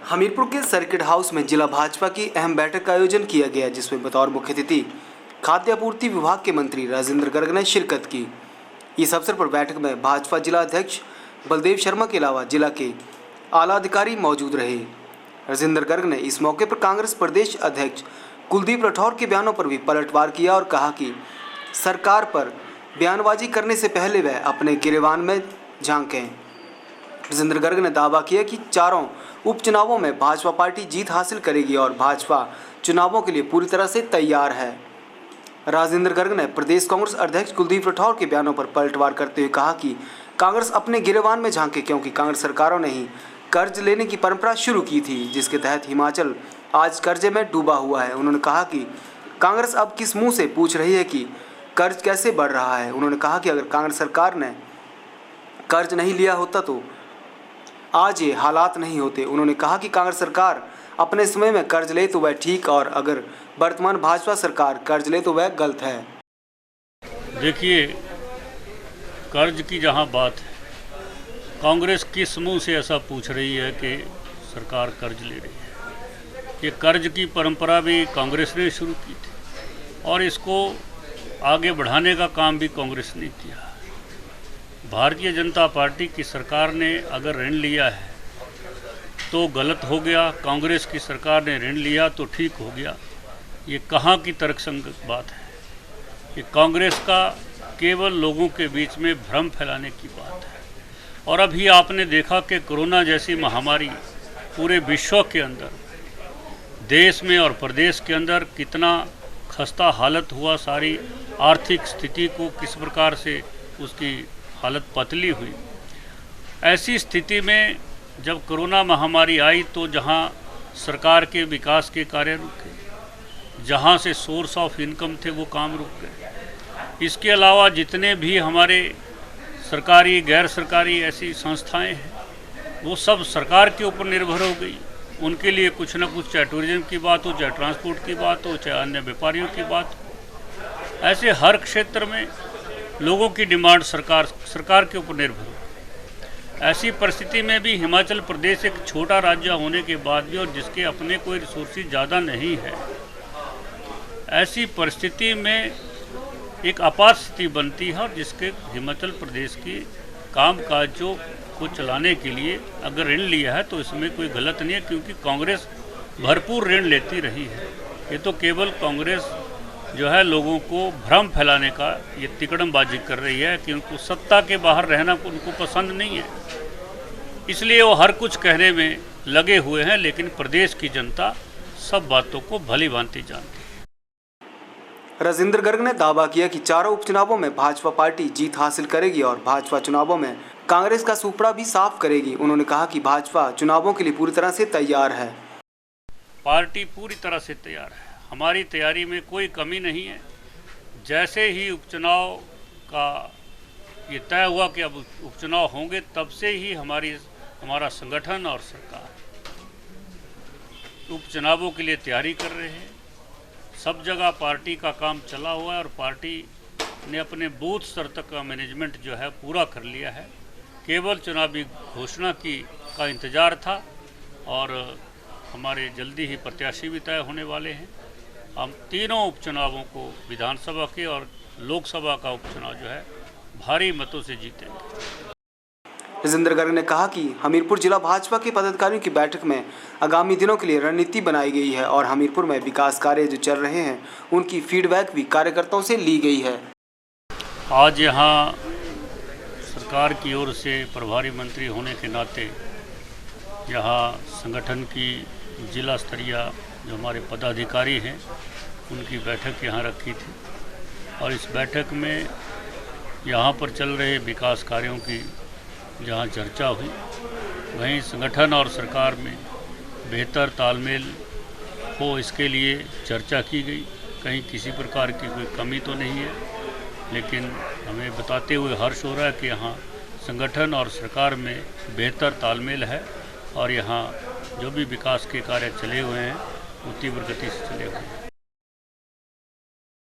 हमीरपुर के circuit house में जिला भाजपा की अहम बैठक का आयोजन किया गया, जिसमें बतौर मुख्य अतिथि खाद्य आपूर्ति विभाग के मंत्री राजेंद्र गर्ग ने शिरकत की। इस अवसर पर बैठक में भाजपा जिला अध्यक्ष बलदेव शर्मा के अलावा जिला के आला अधिकारी मौजूद रहे। राजेंद्र गर्ग ने इस मौके पर कांग्रेस प्रदेश अध्यक्ष कुलदीप राठौर के बयानों पर भी पलटवार किया और कहा कि सरकार पर बयानबाजी करने से पहले वह अपने गिरेबान में झांकें। राजेंद्र गर्ग ने दावा किया कि चारों उपचुनावों में भाजपा पार्टी जीत हासिल करेगी और भाजपा चुनावों के लिए पूरी तरह से तैयार है। राजेंद्र गर्ग ने प्रदेश कांग्रेस अध्यक्ष कुलदीप राठौर के बयानों पर पलटवार करते हुए कहा कि कांग्रेस अपने गिरेबान में झांके, क्योंकि कांग्रेस सरकारों ने ही कर्ज लेने की परंपरा शुरू की थी, जिसके तहत हिमाचल आज कर्जे में डूबा हुआ है। उन्होंने कहा कि कांग्रेस अब किस मुंह से पूछ रही है कि कर्ज कैसे बढ़ रहा है। उन्होंने कहा कि अगर कांग्रेस सरकार ने कर्ज नहीं लिया होता तो आज ये हालात नहीं होते। उन्होंने कहा कि कांग्रेस सरकार अपने समय में कर्ज ले तो वह ठीक, और अगर वर्तमान भाजपा सरकार कर्ज ले तो वह गलत है। देखिए, कर्ज की जहां बात है, कांग्रेस किस मुंह से ऐसा पूछ रही है कि सरकार कर्ज ले रही है। ये कर्ज की परंपरा भी कांग्रेस ने शुरू की थी और इसको आगे बढ़ाने का काम भी कांग्रेस ने किया। भारतीय जनता पार्टी की सरकार ने अगर ऋण लिया है तो गलत हो गया, कांग्रेस की सरकार ने ऋण लिया तो ठीक हो गया। ये कहाँ की तर्कसंगत बात है। ये कांग्रेस का केवल लोगों के बीच में भ्रम फैलाने की बात है। और अभी आपने देखा कि कोरोना जैसी महामारी पूरे विश्व के अंदर, देश में और प्रदेश के अंदर कितना खस्ता हालत हुआ, सारी आर्थिक स्थिति को किस प्रकार से उसकी हालत पतली हुई। ऐसी स्थिति में जब कोरोना महामारी आई तो जहां सरकार के विकास के कार्य रुके, जहां से सोर्स ऑफ इनकम थे वो काम रुक गए। इसके अलावा जितने भी हमारे सरकारी गैर सरकारी ऐसी संस्थाएं हैं वो सब सरकार के ऊपर निर्भर हो गई। उनके लिए कुछ न कुछ, चाहे टूरिज्म की बात हो, चाहे ट्रांसपोर्ट की बात हो, चाहे अन्य व्यापारियों की बात हो, ऐसे हर क्षेत्र में लोगों की डिमांड सरकार के ऊपर निर्भर है। ऐसी परिस्थिति में भी हिमाचल प्रदेश एक छोटा राज्य होने के बाद भी, और जिसके अपने कोई रिसोर्सेज ज़्यादा नहीं है, ऐसी परिस्थिति में एक आपात स्थिति बनती है। और जिसके हिमाचल प्रदेश की कामकाजों को चलाने के लिए अगर ऋण लिया है तो इसमें कोई गलत नहीं है, क्योंकि कांग्रेस भरपूर ऋण लेती रही है। ये तो केवल कांग्रेस जो है लोगों को भ्रम फैलाने का ये तिकड़मबाजी कर रही है कि उनको सत्ता के बाहर रहना उनको पसंद नहीं है, इसलिए वो हर कुछ कहने में लगे हुए हैं। लेकिन प्रदेश की जनता सब बातों को भली भांति जानती है। राजेंद्र गर्ग ने दावा किया कि चारों उपचुनावों में भाजपा पार्टी जीत हासिल करेगी और भाजपा चुनावों में कांग्रेस का सुपड़ा भी साफ करेगी। उन्होंने कहा कि भाजपा चुनावों के लिए पूरी तरह से तैयार है। पार्टी पूरी तरह से तैयार है, हमारी तैयारी में कोई कमी नहीं है। जैसे ही उपचुनाव का ये तय हुआ कि अब उपचुनाव होंगे, तब से ही हमारा संगठन और सरकार उपचुनावों के लिए तैयारी कर रहे हैं। सब जगह पार्टी का काम चला हुआ है और पार्टी ने अपने बूथ स्तर तक का मैनेजमेंट जो है पूरा कर लिया है। केवल चुनावी घोषणा का इंतज़ार था और हमारे जल्दी ही प्रत्याशी भी तय होने वाले हैं। हम तीनों उपचुनावों को, विधानसभा के और लोकसभा का उपचुनाव जो है, भारी मतों से जीतेंगे। राजेंद्र गर्ग ने कहा कि हमीरपुर जिला भाजपा के पदाधिकारियों की बैठक में आगामी दिनों के लिए रणनीति बनाई गई है और हमीरपुर में विकास कार्य जो चल रहे हैं उनकी फीडबैक भी कार्यकर्ताओं से ली गई है। आज यहाँ सरकार की ओर से प्रभारी मंत्री होने के नाते यहाँ संगठन की जिला स्तरीय जो हमारे पदाधिकारी हैं उनकी बैठक यहाँ रखी थी और इस बैठक में यहाँ पर चल रहे विकास कार्यों की जहाँ चर्चा हुई, वहीं संगठन और सरकार में बेहतर तालमेल हो इसके लिए चर्चा की गई। कहीं किसी प्रकार की कोई कमी तो नहीं है, लेकिन हमें बताते हुए हर्ष हो रहा है कि यहाँ संगठन और सरकार में बेहतर तालमेल है और यहाँ जो भी विकास के कार्य चले हुए हैं वो तीव्र गति से चले हुए हैं।